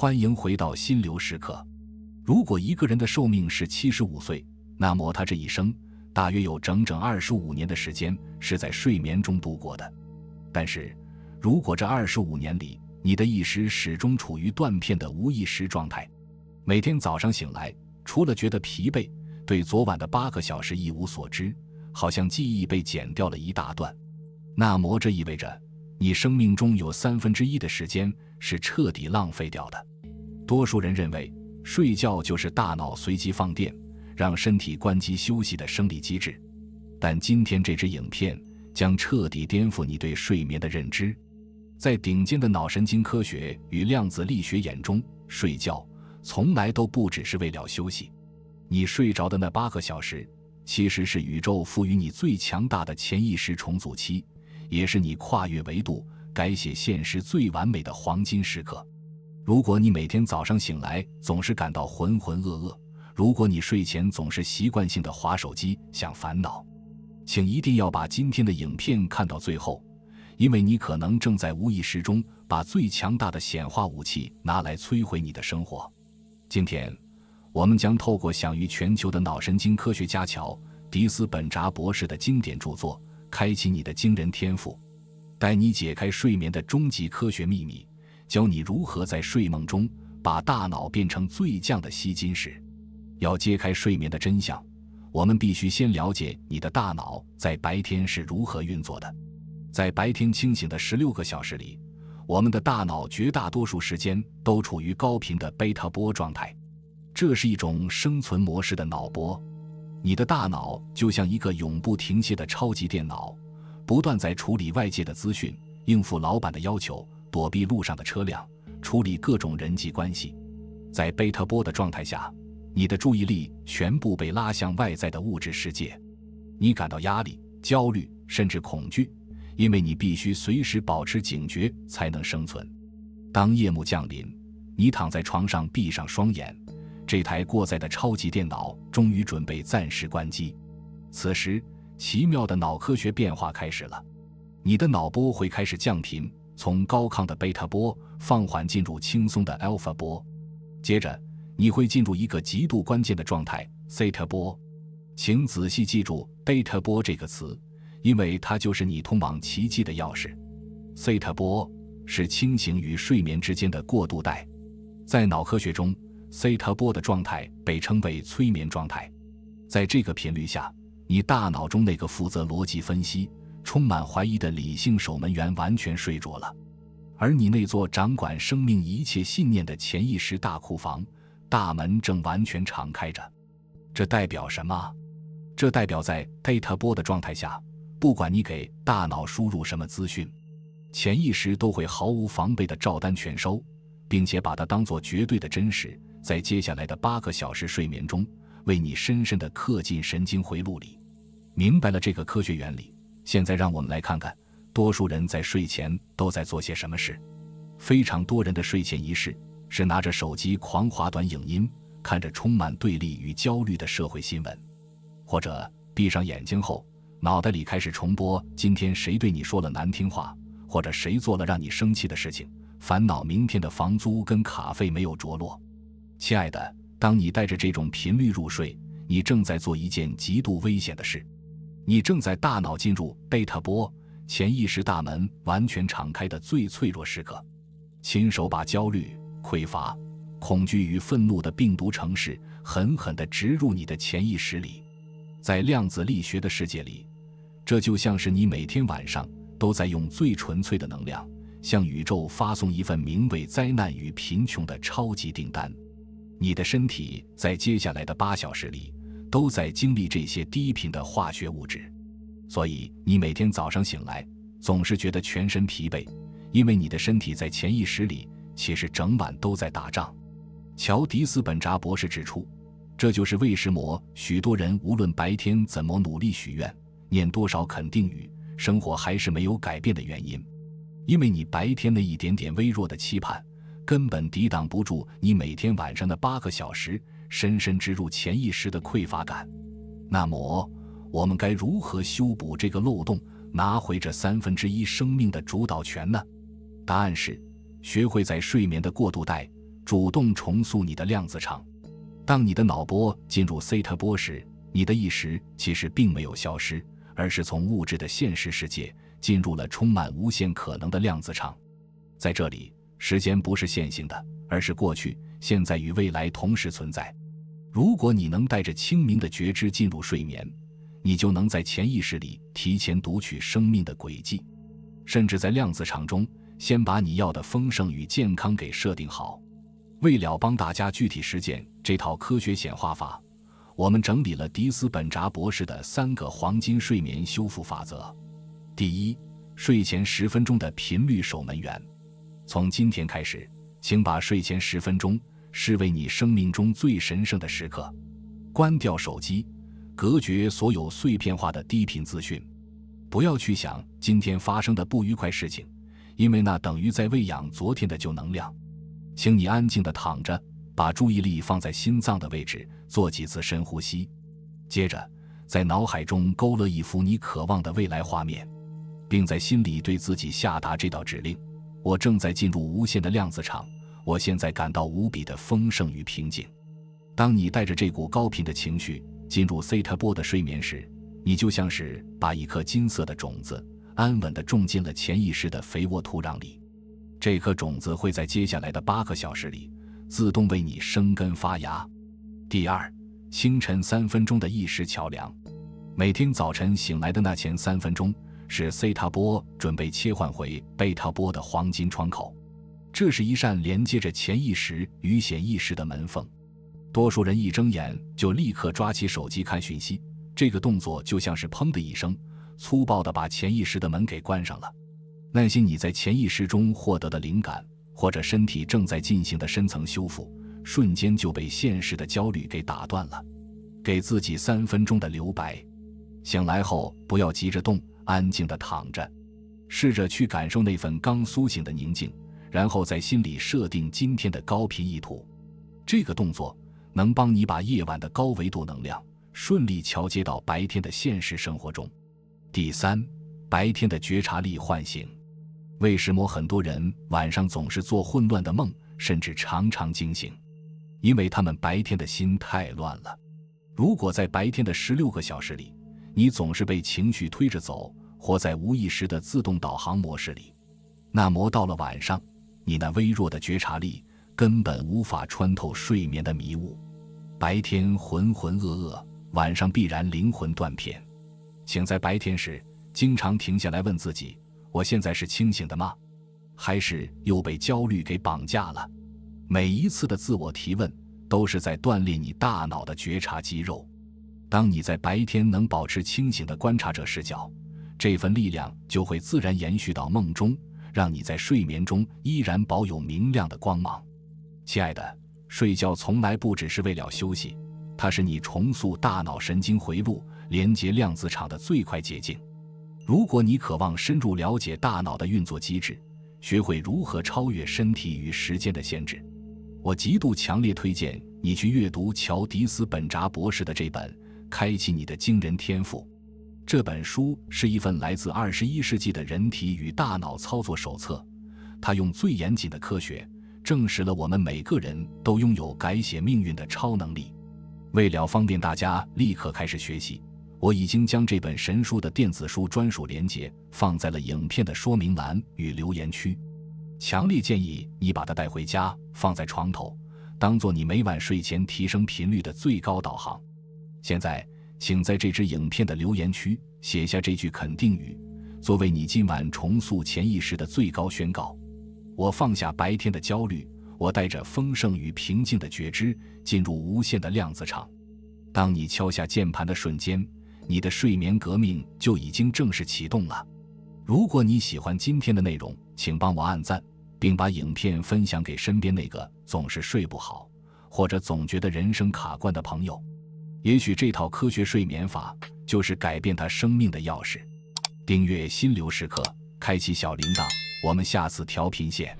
欢迎回到心流时刻。如果一个人的寿命是75岁，那么他这一生大约有整整25年的时间是在睡眠中度过的。但是，如果这25年里，你的意识始终处于断片的无意识状态，每天早上醒来，除了觉得疲惫，对昨晚的8个小时一无所知，好像记忆被剪掉了一大段，那么这意味着你生命中有1/3的时间是彻底浪费掉的。多数人认为睡觉就是大脑随机放电，让身体关机休息的生理机制，但今天这支影片将彻底颠覆你对睡眠的认知。在顶尖的脑神经科学与量子力学眼中，睡觉从来都不只是为了休息。你睡着的那8个小时，其实是宇宙赋予你最强大的潜意识重组期，也是你跨越维度、改写现实最完美的黄金时刻。如果你每天早上醒来总是感到浑浑噩噩，如果你睡前总是习惯性的滑手机想烦恼，请一定要把今天的影片看到最后，因为你可能正在无意识中把最强大的显化武器拿来摧毁你的生活。今天我们将透过享誉全球的脑神经科学家乔·迪斯本扎博士的经典著作，开启你的惊人天赋，带你解开睡眠的终极科学秘密，教你如何在睡梦中把大脑变成最强的吸金石。要揭开睡眠的真相，我们必须先了解你的大脑在白天是如何运作的。在白天清醒的16个小时里，我们的大脑绝大多数时间都处于高频的贝塔波状态，这是一种生存模式的脑波。你的大脑就像一个永不停歇的超级电脑，不断在处理外界的资讯，应付老板的要求，躲避路上的车辆，处理各种人际关系。在贝塔波的状态下，你的注意力全部被拉向外在的物质世界。你感到压力、焦虑，甚至恐惧，因为你必须随时保持警觉才能生存。当夜幕降临，你躺在床上闭上双眼，这台过载的超级电脑终于准备暂时关机。此时，奇妙的脑科学变化开始了。你的脑波会开始降频，从高亢的贝塔波放缓进入轻松的 alpha 波。接着，你会进入一个极度关键的状态 theta 波。请仔细记住 beta 波这个词，因为它就是你通往奇迹的钥匙。theta 波是清醒与睡眠之间的过渡带。在脑科学中，theta 波的状态被称为催眠状态。在这个频率下，你大脑中那个负责逻辑分析、充满怀疑的理性守门员完全睡着了，而你那座掌管生命一切信念的潜意识大库房大门正完全敞开着。这代表什么？这代表在 theta 波的状态下，不管你给大脑输入什么资讯，潜意识都会毫无防备地照单全收，并且把它当作绝对的真实，在接下来的8个小时睡眠中为你深深地刻进神经回路里。明白了这个科学原理，现在让我们来看看多数人在睡前都在做些什么事。非常多人的睡前仪式是拿着手机狂滑短影音，看着充满对立与焦虑的社会新闻，或者闭上眼睛后脑袋里开始重播今天谁对你说了难听话，或者谁做了让你生气的事情，烦恼明天的房租跟卡费没有着落。亲爱的，当你带着这种频率入睡，你正在做一件极度危险的事。你正在大脑进入贝塔波，潜意识大门完全敞开的最脆弱时刻。亲手把焦虑、匮乏、恐惧与愤怒的病毒程式狠狠地植入你的潜意识里。在量子力学的世界里，这就像是你每天晚上都在用最纯粹的能量向宇宙发送一份名为灾难与贫穷的超级订单。你的身体在接下来的8小时里都在经历这些低频的化学物质，所以你每天早上醒来总是觉得全身疲惫，因为你的身体在潜意识里其实整晚都在打仗。乔·迪斯本扎博士指出，这就是为什么许多人无论白天怎么努力许愿，念多少肯定语，生活还是没有改变的原因。因为你白天那一点点微弱的期盼根本抵挡不住你每天晚上的8个小时深深植入潜意识的匮乏感。那么我们该如何修补这个漏洞，拿回这1/3生命的主导权呢？答案是学会在睡眠的过渡带主动重塑你的量子场。当你的脑波进入西塔波时，你的意识其实并没有消失，而是从物质的现实世界进入了充满无限可能的量子场。在这里，时间不是线性的，而是过去、现在与未来同时存在。如果你能带着清明的觉知进入睡眠，你就能在潜意识里提前读取生命的轨迹，甚至在量子场中先把你要的丰盛与健康给设定好。为了帮大家具体实践这套科学显化法，我们整理了迪斯本扎博士的3个黄金睡眠修复法则。第一，睡前10分钟的频率守门员。从今天开始，请把睡前10分钟视为你生命中最神圣的时刻。关掉手机，隔绝所有碎片化的低频资讯，不要去想今天发生的不愉快事情，因为那等于在喂养昨天的旧能量。请你安静地躺着，把注意力放在心脏的位置，做几次深呼吸。接着，在脑海中勾勒一幅你渴望的未来画面，并在心里对自己下达这道指令：我正在进入无限的量子场，我现在感到无比的丰盛与平静。当你带着这股高频的情绪进入西塔波的睡眠时，你就像是把一颗金色的种子安稳地种进了潜意识的肥沃土壤里。这颗种子会在接下来的8个小时里自动为你生根发芽。第二，清晨3分钟的意识桥梁。每天早晨醒来的那前3分钟是西塔波准备切换回贝塔波的黄金窗口，这是一扇连接着潜意识与显意识的门缝。多数人一睁眼就立刻抓起手机看讯息，这个动作就像是砰的一声，粗暴地把潜意识的门给关上了。那些你在潜意识中获得的灵感，或者身体正在进行的深层修复，瞬间就被现实的焦虑给打断了。给自己3分钟的留白。醒来后不要急着动，安静地躺着，试着去感受那份刚苏醒的宁静，然后在心里设定今天的高频意图。这个动作能帮你把夜晚的高维度能量顺利桥接到白天的现实生活中。第三，白天的觉察力唤醒。为什么很多人晚上总是做混乱的梦，甚至常常惊醒？因为他们白天的心太乱了。如果在白天的16个小时里，你总是被情绪推着走，活在无意识的自动导航模式里，那么到了晚上，你那微弱的觉察力根本无法穿透睡眠的迷雾。白天浑浑噩噩，晚上必然灵魂断片。请在白天时经常停下来问自己，我现在是清醒的吗？还是又被焦虑给绑架了？每一次的自我提问都是在锻炼你大脑的觉察肌肉。当你在白天能保持清醒的观察者视角，这份力量就会自然延续到梦中，让你在睡眠中依然保有明亮的光芒。亲爱的，睡觉从来不只是为了休息，它是你重塑大脑神经回路、连接量子场的最快捷径。如果你渴望深入了解大脑的运作机制，学会如何超越身体与时间的限制，我极度强烈推荐你去阅读乔迪斯本扎博士的这本《开启你的惊人天赋》。这本书是一份来自21世纪的人体与大脑操作手册，它用最严谨的科学证实了我们每个人都拥有改写命运的超能力。为了方便大家立刻开始学习，我已经将这本神书的电子书专属连结放在了影片的说明栏与留言区，强烈建议你把它带回家，放在床头，当做你每晚睡前提升频率的最高导航。现在请在这支影片的留言区写下这句肯定语，作为你今晚重塑潜意识的最高宣告。我放下白天的焦虑，我带着丰盛与平静的觉知进入无限的量子场。当你敲下键盘的瞬间，你的睡眠革命就已经正式启动了。如果你喜欢今天的内容，请帮我按赞，并把影片分享给身边那个总是睡不好或者总觉得人生卡关的朋友。也许这套科学睡眠法就是改变他生命的钥匙。订阅心流时刻，开启小铃铛，我们下次调频见。